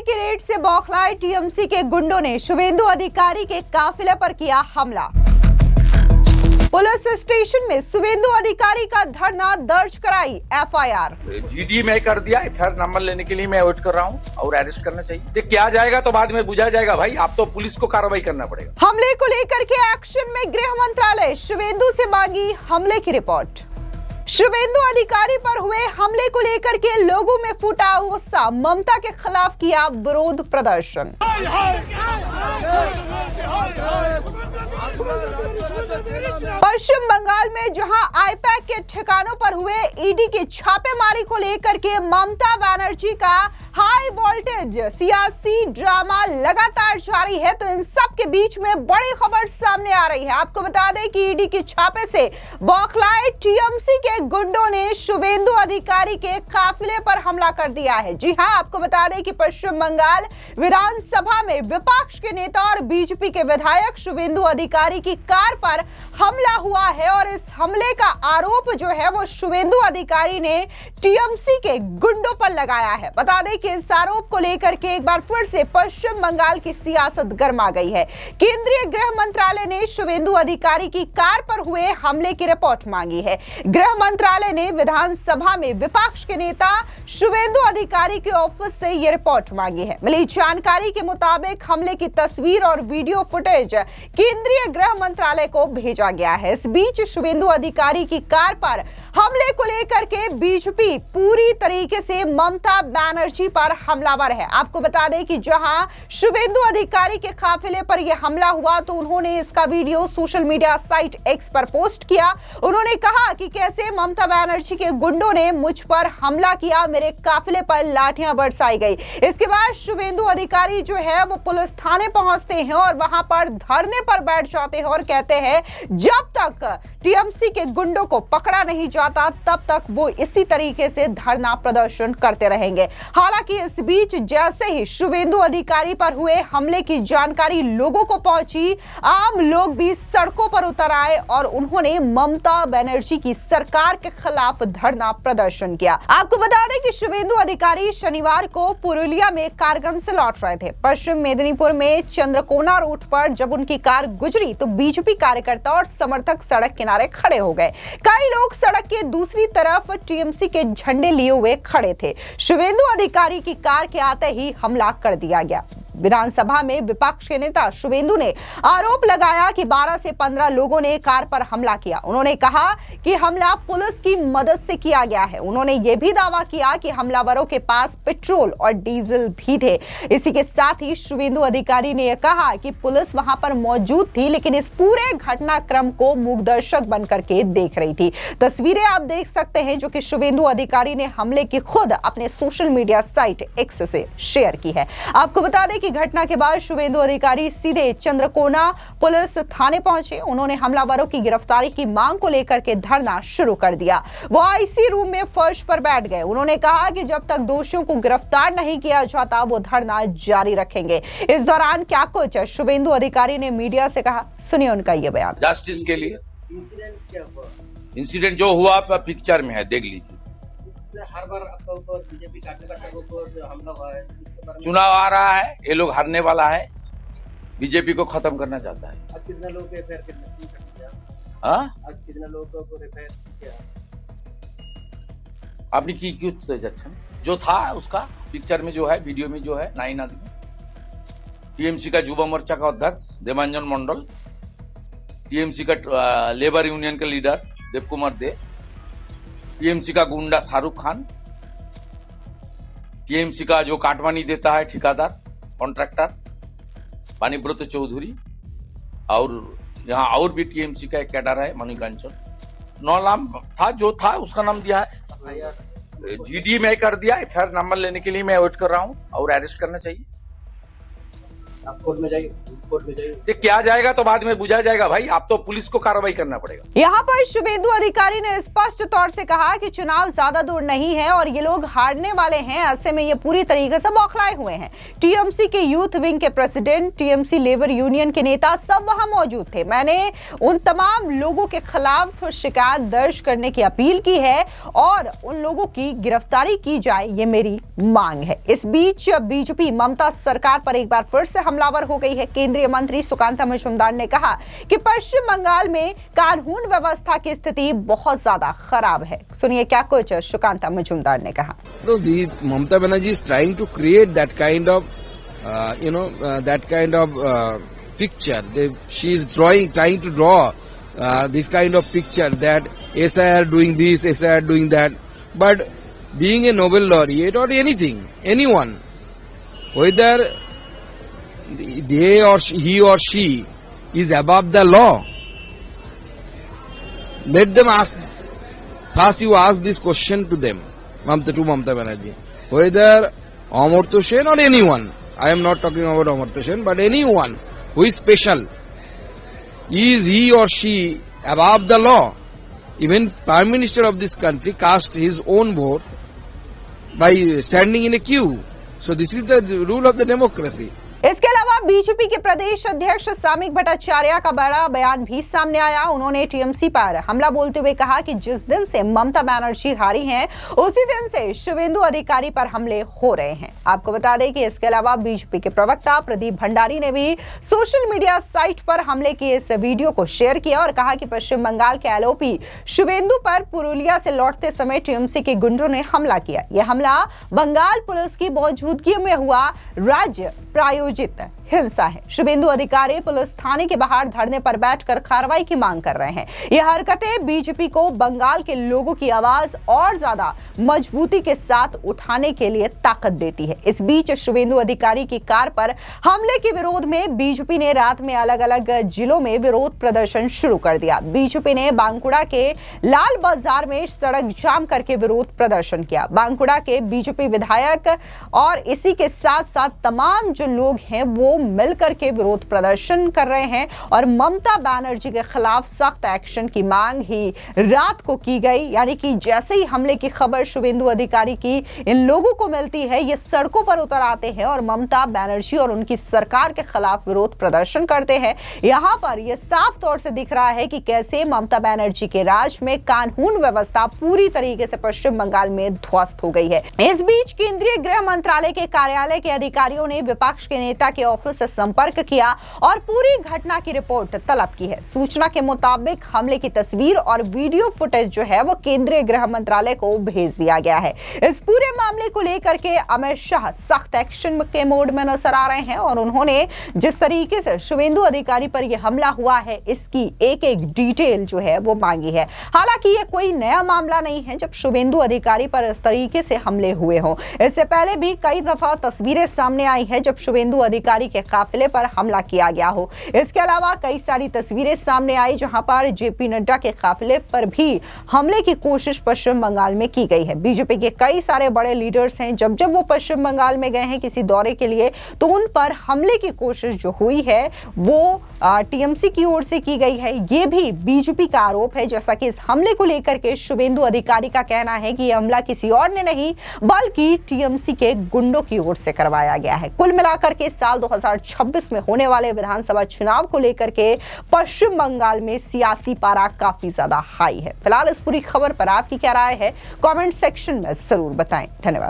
ED की red से बौखलाए TMC के गुंडों ने शुवेंदु अधिकारी के काफिले पर किया हमला। पुलिस स्टेशन में शुवेंदु अधिकारी का धरना दर्ज कराई एफआईआर। जीडी में कर दिया, एफआईआर नंबर लेने के लिए मैं वेट कर रहा हूँ और अरेस्ट करना चाहिए। क्या जाएगा तो बाद में बुझा जाएगा भाई, आप तो पुलिस को कार्रवाई करना पड़ेगा। हमले को लेकर के एक्शन में गृह मंत्रालय शुवेंदु से मांगी हमले की रिपोर्ट। शुवेंदु अधिकारी पर हुए हमले को लेकर के लोगों में फूटा गुस्सा, ममता के खिलाफ किया विरोध प्रदर्शन। पश्चिम बंगाल में जहां आईपैक के ठिकानों पर हुए ईडी की छापेमारी को लेकर के ममता बनर्जी का हाई वोल्टेज सियासी ड्रामा लगातार जारी है, तो इन सब के बीच में बड़ी खबर सामने आ रही है। आपको बता दें कि ईडी के छापे से बौखलाए टीएमसी के गुंडों ने शुवेंदु अधिकारी के काफिले पर हमला कर दिया है। जी हां, आपको बता दें कि पश्चिम बंगाल विधानसभा में विपक्ष के नेता और बीजेपी के विधायक शुवेंदु अधिकारी की कार पर हमला हुआ है और इस हमले का आरोप जो है वो शुवेंदु अधिकारी ने टीएमसी के गुंडों पर लगाया है। बता दें कि इस आरोप को लेकर के एक बार फिर से पश्चिम बंगाल की सियासत गर्मा गई है। केंद्रीय गृह मंत्रालय ने शुवेंदु अधिकारी की कार पर हुए हमले की रिपोर्ट मांगी है। गृह मंत्रालय ने विधानसभा में विपक्ष के नेता शुवेंदु अधिकारी के ऑफिस से यह रिपोर्ट मांगी है। मिली जानकारी के मुताबिक हमले की तस्वीर और वीडियो फुटेज केंद्रीय गृह मंत्रालय को भेजा गया है। इस बीच शुवेंदु अधिकारी की कार पर हमले को लेकर के बीजेपी पूरी तरीके से ममता बनर्जी पर हमलावर है। आपको बता दें कि जहां शुवेंदु अधिकारी के काफिले पर यह हमला हुआ तो उन्होंने इसका video social media site x पर पोस्ट किया। उन्होंने कहा कि कैसे ममता बनर्जी के गुंडों ने मुझ पर हमला किया, मेरे काफिले पर लाठियां बरसाई गई। इसके बाद शुवेंदु अधिकारी जो है वो पुलिस थाने पहुंचते हैं और वहां पर धरने पर बैठ जाते हैं और कहते हैं जब तक टीएमसी के गुंडों को पकड़ा नहीं जाता तब तक वो इसी तरीके से धरना प्रदर्शन करते रहेंगे। हालांकि इस बीच जैसे ही शुवेंदु अधिकारी पर हुए हमले की जानकारी लोगों को पहुंची, आम लोग भी सड़कों पर उतर आए और उन्होंने ममता बनर्जी की सरकार के खिलाफ धरना प्रदर्शन किया। आपको बता दें कि शुवेंदु अधिकारी शनिवार को पुरुलिया में कार्यक्रम से लौट रहे थे। पश्चिम मेदिनीपुर में चंद्रकोना रोड पर जब उनकी कार गुजरी तो बीजेपी कार्यकर्ता और समर्थक सड़क किनारे खड़े हो गए। कई लोग सड़क के दूसरी तरफ टीएमसी के झंडे लिए हुए खड़े थे। शुवेंदु अधिकारी की कार के आते ही हमला कर दिया गया। विधानसभा में विपक्ष के नेता शुवेंदु ने आरोप लगाया कि 12 से 15 लोगों ने कार पर हमला किया। उन्होंने कहा कि हमला पुलिस की मदद से किया गया है। उन्होंने यह भी दावा किया कि हमलावरों के पास पेट्रोल और डीजल भी थे। इसी के साथ ही शुवेंदु अधिकारी ने यह कहा कि पुलिस वहां पर मौजूद थी लेकिन इस पूरे घटनाक्रम को मूकदर्शक बनकर के देख रही थी। तस्वीरें आप देख सकते हैं जो कि शुवेंदु अधिकारी ने हमले की खुद अपने सोशल मीडिया साइट एक्स से शेयर की है। आपको बता दें कि घटना के बाद शुवेंदु अधिकारी सीधे चंद्रकोना पुलिस थाने पहुंचे। उन्होंने हमलावरों की गिरफ्तारी की मांग को लेकर के धरना शुरू कर दिया। वो आईसी रूम में फर्श पर बैठ गए। उन्होंने कहा कि जब तक दोषियों को गिरफ्तार नहीं किया जाता वो धरना जारी रखेंगे। इस दौरान क्या कुछ शुवेंदु अधिकारी ने मीडिया से कहा, सुनिए उनका ये बयान। जस्टिस के लिए इंसिडेंट जो हुआ पिक्चर में है, देख लीजिए। हर बार आपका ऊपर बीजेपी कार्यकर्ताओं को जो हमला हुआ है, चुनाव आ रहा है, ये लोग हारने वाला है, बीजेपी को खत्म करना चाहता है। आज कितने लोगों को एफआईआर किया? आज कितने लोगों को एफआईआर किया? आपने की क्यों जजन जो था उसका पिक्चर में जो है, वीडियो में जो है, 9 आदमी, टीएमसी का युवा मोर्चा का अध्यक्ष देवांजन मंडल, टीएमसी का लेबर यूनियन के लीडर देव कुमार दे, टीएमसी का गुंडा शाहरुख खान, टीएमसी का जो काटवानी देता है ठेकेदार कॉन्ट्रैक्टर पानीब्रत चौधरी, और यहाँ और भी टीएमसी का एक कैडर है मणिकांचन। 9 नाम था, जो था उसका नाम दिया है। जीडी में कर दिया, एफआईआर नंबर लेने के लिए मैं वेट कर रहा हूँ और अरेस्ट करना चाहिए। आप कोर्ट में जाइए, कोर्ट में जाइए। ये क्या जाएगा तो बाद में बुझा जाएगा भाई, आप तो पुलिस को कार्रवाई करना पड़ेगा। यहाँ पर शुभेंदु अधिकारी ने स्पष्ट तौर से कहा कि चुनाव ज्यादा दूर नहीं है और ये लोग हारने वाले हैं। ऐसे में ये पूरी तरीके से बौखलाए हुए हैं। टीएमसी के यूथ विंग के प्रेसिडेंट, टीएमसी लेबर यूनियन के नेता सब वहां मौजूद थे। मैंने उन तमाम लोगों के खिलाफ शिकायत दर्ज करने की अपील की है और उन लोगों की गिरफ्तारी की जाए, ये मेरी मांग है। इस बीच बीजेपी ममता सरकार पर एक बार फिर से हमलावर हो गई है। केंद्रीय मंत्री सुकांता मजूमदार ने कहा कि पश्चिम बंगाल में कानून व्यवस्था की स्थिति बहुत ज्यादा खराब है। सुनिए क्या कुछ सुकांता मजूमदार ने कहा। No, Mamata Banerjee is trying to create that kind of, picture. She is trying to draw this kind of picture that SIR doing this, SIR doing that. But being a Nobel laureate or anyone, whether they or he or she is above the law, let them ask. First, you ask this question to them, Mamata Banerjee, whether Amartya Sen or anyone. I am not talking about Amartya Sen, but anyone who is special, is he or she above the law? Even Prime Minister of this country cast his own vote by standing in a queue. So this is the rule of the democracy. इसके अलावा BJP के प्रदेश अध्यक्ष सामिक भट्टाचार्य का बड़ा बयान भी सामने आया। उन्होंने टीएमसी पर हमला बोलते हुए कहा कि जिस दिन से ममता बनर्जी हारी हैं, उसी दिन से शुभेंदु अधिकारी पर हमले हो रहे हैं। आपको बता दें कि इसके अलावा बीजेपी के प्रवक्ता प्रदीप भंडारी ने भी सोशल मीडिया साइट पर हमले के इस वीडियो को शेयर किया और कहा कि पश्चिम बंगाल के एलओपी शुभेंदु पर पुरुलिया से लौटते समय टीएमसी के गुंडों ने हमला किया। यह हमला बंगाल पुलिस की मौजूदगी में हुआ राज्य प्रायोजित हिंसा है। शुभेंदु अधिकारी पुलिस थाने के बाहर धरने पर बैठकर कार्रवाई की मांग कर रहे हैं। यह हरकतें बीजेपी को बंगाल के लोगों की आवाज और ज्यादा मजबूती के साथ उठाने के लिए ताकत देती है। इस बीच शुभेंदु अधिकारी की कार पर हमले के विरोध में बीजेपी ने रात में अलग अलग जिलों में विरोध प्रदर्शन शुरू कर दिया। बीजेपी ने बांकुड़ा के लाल बाजार में सड़क जाम करके विरोध प्रदर्शन किया। बांकुड़ा के बीजेपी विधायक और इसी के साथ साथ तमाम जो लोग हैं वो मिलकर के विरोध प्रदर्शन कर रहे हैं और ममता बनर्जी के खिलाफ सख्त एक्शन की मांग ही रात को की गई। यानी कि जैसे ही हमले की खबर शुभेंदु अधिकारी की इन लोगों को मिलती है, ये सड़कों पर उतर आते हैं और ममता बनर्जी और उनकी सरकार के खिलाफ विरोध प्रदर्शन करते हैं। यहां पर यह साफ तौर से दिख रहा है कि कैसे ममता बनर्जी के राज में कानून व्यवस्था पूरी तरीके से पश्चिम बंगाल में ध्वस्त हो गई है। इस बीच केंद्रीय गृह मंत्रालय के कार्यालय के अधिकारियों ने विपक्ष के नेता के ऑफिस से संपर्क किया और पूरी घटना की रिपोर्ट तलब की है। सूचना के मुताबिक हमले की तस्वीर और वीडियो फुटेज जो है वो केंद्रीय गृह मंत्रालय को भेज दिया गया है। इस पूरे मामले को लेकर के अमित शाह सख्त एक्शन के मोड में नजर आ रहे हैं और उन्होंने जिस तरीके से शुभेंदु अधिकारी पर यह हमला हुआ है, इसकी एक एक डिटेल जो है वो मांगी है। हालांकि ये कोई नया मामला नहीं है जब शुभेंदु अधिकारी पर इस तरीके से हमले हुए हो। इससे पहले भी कई दफा तस्वीरें सामने आई है जब शुभेंदु अधिकारी के काफिले पर हमला किया गया हो। इसके अलावा कई सारी तस्वीरें सामने आई जहां पर जेपी नड्डा के काफिले पर भी हमले की कोशिश पश्चिम बंगाल में की गई है। बीजेपी के कई सारे बड़े लीडर्स हैं, जब जब वो पश्चिम बंगाल में गए हैं किसी दौरे के लिए, तो उन पर हमले की कोशिश जो हुई है वो टीएमसी की ओर से की गई है। ये भी बीजेपी का आरोप है। जैसा कि इस हमले को लेकर के शुभेंदु अधिकारी का कहना है कि यह हमला किसी और ने नहीं बल्कि टीएमसी के गुंडों की ओर से करवाया गया है। कुल मिलाकर के साल 2026 में होने वाले विधानसभा चुनाव को लेकर के पश्चिम बंगाल में सियासी पारा काफी ज्यादा हाई है। फिलहाल इस पूरी खबर पर आपकी क्या राय है, कमेंट सेक्शन में जरूर बताएं। धन्यवाद।